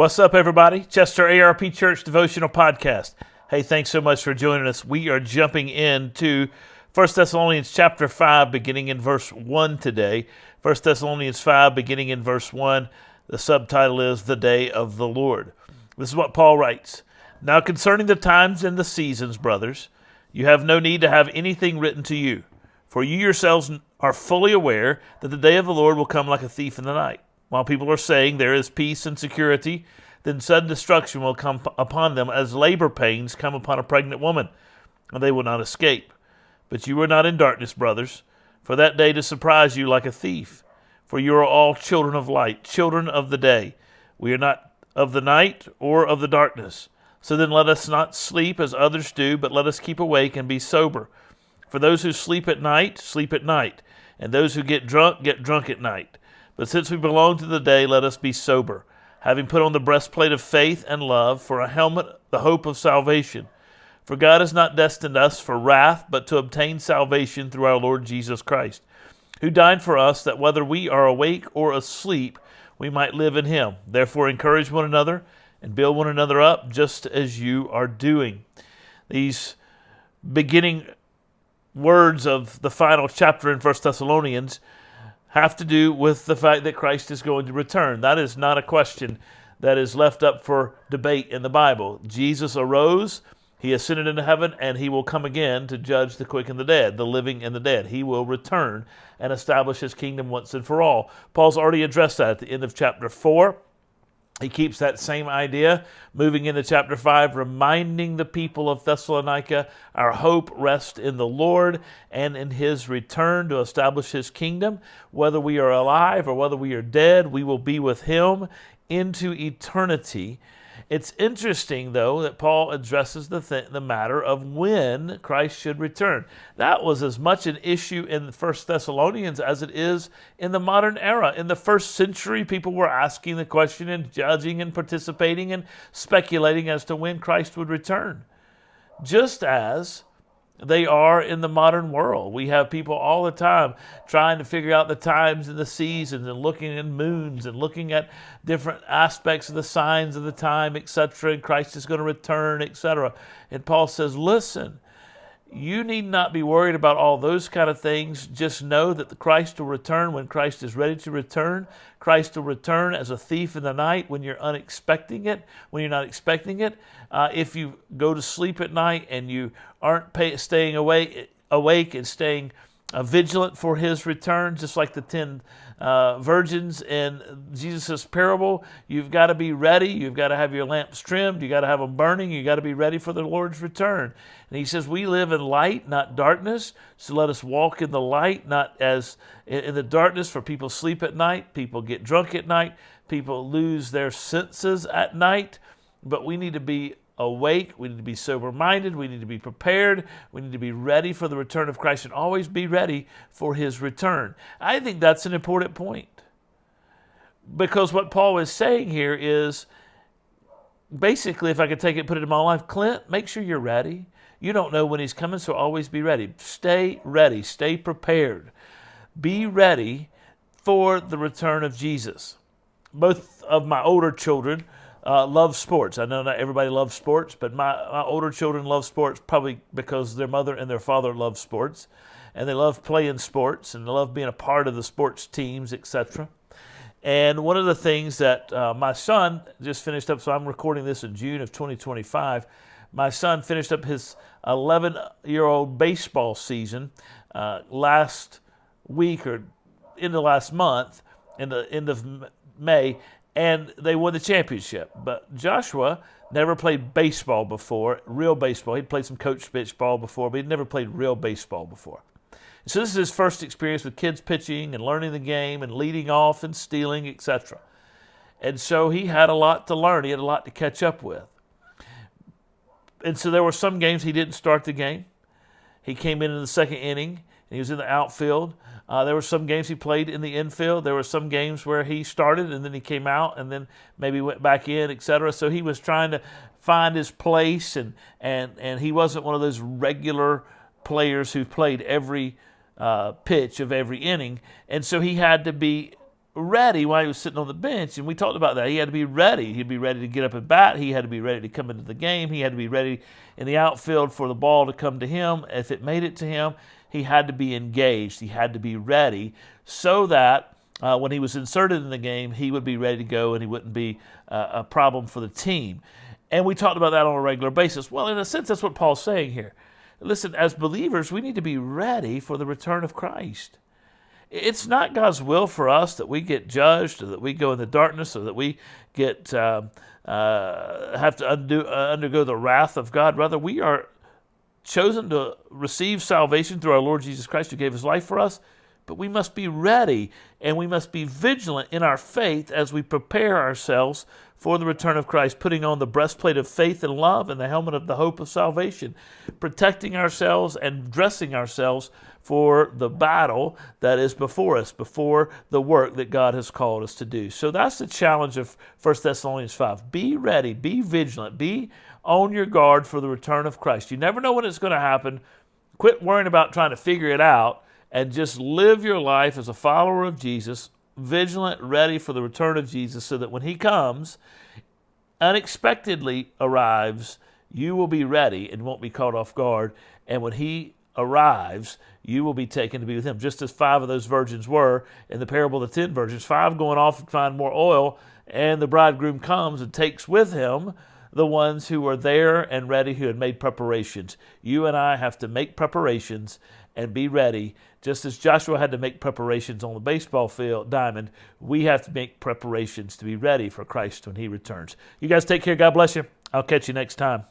What's up, everybody? Chester ARP Church Devotional Podcast. Hey, thanks so much for joining us. We are jumping into 1 Thessalonians chapter 5, beginning in verse 1 today. 1 Thessalonians 5, beginning in verse 1. The subtitle is The Day of the Lord. This is what Paul writes. Now concerning the times and the seasons, brothers, you have no need to have anything written to you, for you yourselves are fully aware that the day of the Lord will come like a thief in the night. While people are saying there is peace and security, then sudden destruction will come upon them as labor pains come upon a pregnant woman, and they will not escape. But you are not in darkness, brothers, for that day to surprise you like a thief. For you are all children of light, children of the day. We are not of the night or of the darkness. So then let us not sleep as others do, but let us keep awake and be sober. For those who sleep at night, and those who get drunk at night. But since we belong to the day, let us be sober, having put on the breastplate of faith and love, for a helmet, the hope of salvation. For God has not destined us for wrath, but to obtain salvation through our Lord Jesus Christ, who died for us, that whether we are awake or asleep, we might live in him. Therefore encourage one another and build one another up, just as you are doing. These beginning words of the final chapter in 1 Thessalonians have to do with the fact that Christ is going to return. That is not a question that is left up for debate in the Bible. Jesus arose, he ascended into heaven, and he will come again to judge the quick and the dead, the living and the dead. He will return and establish his kingdom once and for all. Paul's already addressed that at the end of chapter 4. He keeps that same idea, moving into chapter 5, reminding the people of Thessalonica, our hope rests in the Lord and in his return to establish his kingdom. Whether we are alive or whether we are dead, we will be with him into eternity. It's interesting, though, that Paul addresses the matter of when Christ should return. That was as much an issue in the 1 Thessalonians as it is in the modern era. In the first century, people were asking the question and judging and participating and speculating as to when Christ would return, just as they are in the modern world. We have people all the time trying to figure out the times and the seasons and looking at moons and looking at different aspects of the signs of the time, etc., and Christ is going to return, etc. And Paul says, listen, you need not be worried about all those kind of things. Just know that the Christ will return when Christ is ready to return. Christ will return as a thief in the night when you're unexpecting it, when you're not expecting it. If you go to sleep at night and you aren't staying awake and staying vigilant for his return, just like the 10 virgins in Jesus' parable, you've got to be ready. You've got to have your lamps trimmed. You've got to have them burning. You've got to be ready for the Lord's return. And he says, we live in light, not darkness. So let us walk in the light, not as in the darkness. For people sleep at night. People get drunk at night. People lose their senses at night. But we need to be awake. We need to be sober-minded. We need to be prepared. We need to be ready for the return of Christ and always be ready for his return. I think that's an important point, because what Paul is saying here is basically, if I could take it and put it in my life, Clint, make sure you're ready. You don't know when he's coming, so always be ready. Stay ready. Stay prepared. Be ready for the return of Jesus. Both of my older children love sports. I know not everybody loves sports, but my older children love sports probably because their mother and their father love sports, and they love playing sports, and they love being a part of the sports teams, etc. And one of the things that my son just finished up, so I'm recording this in June of 2025, my son finished up his 11-year-old baseball season last week or in the last month, in the end of May, and they won the championship. But Joshua never played baseball before, real baseball. He'd played some coach baseball before, but he'd never played real baseball before. So this is his first experience with kids pitching and learning the game and leading off and stealing, etc. And so he had a lot to learn. He had a lot to catch up with. And so there were some games he didn't start the game. He came in the second inning, and he was in the outfield. There were some games he played in the infield. There were some games where he started and then he came out and then maybe went back in, etc. So he was trying to find his place, and he wasn't one of those regular players who played every pitch of every inning. And so he had to be ready while he was sitting on the bench, and we talked about that. He had to be ready. He'd be ready to get up and bat. He had to be ready to come into the game. He had to be ready in the outfield for the ball to come to him. If it made it to him, he had to be engaged. He had to be ready so that when he was inserted in the game, he would be ready to go and he wouldn't be a problem for the team. And we talked about that on a regular basis. Well, in a sense, that's what Paul's saying here. Listen, as believers, we need to be ready for the return of Christ. It's not God's will for us that we get judged or that we go in the darkness or that we get have to undergo the wrath of God. Rather, we are chosen to receive salvation through our Lord Jesus Christ who gave his life for us, but we must be ready and we must be vigilant in our faith as we prepare ourselves for the return of Christ, putting on the breastplate of faith and love and the helmet of the hope of salvation, protecting ourselves and dressing ourselves for the battle that is before us, before the work that God has called us to do. So that's the challenge of 1 Thessalonians 5. Be ready, be vigilant, be on your guard for the return of Christ. You never know when it's going to happen. Quit worrying about trying to figure it out and just live your life as a follower of Jesus, vigilant, ready for the return of Jesus, so that when he comes, unexpectedly arrives, you will be ready and won't be caught off guard. And when he arrives, you will be taken to be with him, just as 5 of those virgins were in the parable of the 10 virgins, 5 going off to find more oil, and the bridegroom comes and takes with him the ones who were there and ready, who had made preparations. You and I have to make preparations and be ready. Just as Joshua had to make preparations on the baseball field diamond, we have to make preparations to be ready for Christ when he returns. You guys take care. God bless you. I'll catch you next time.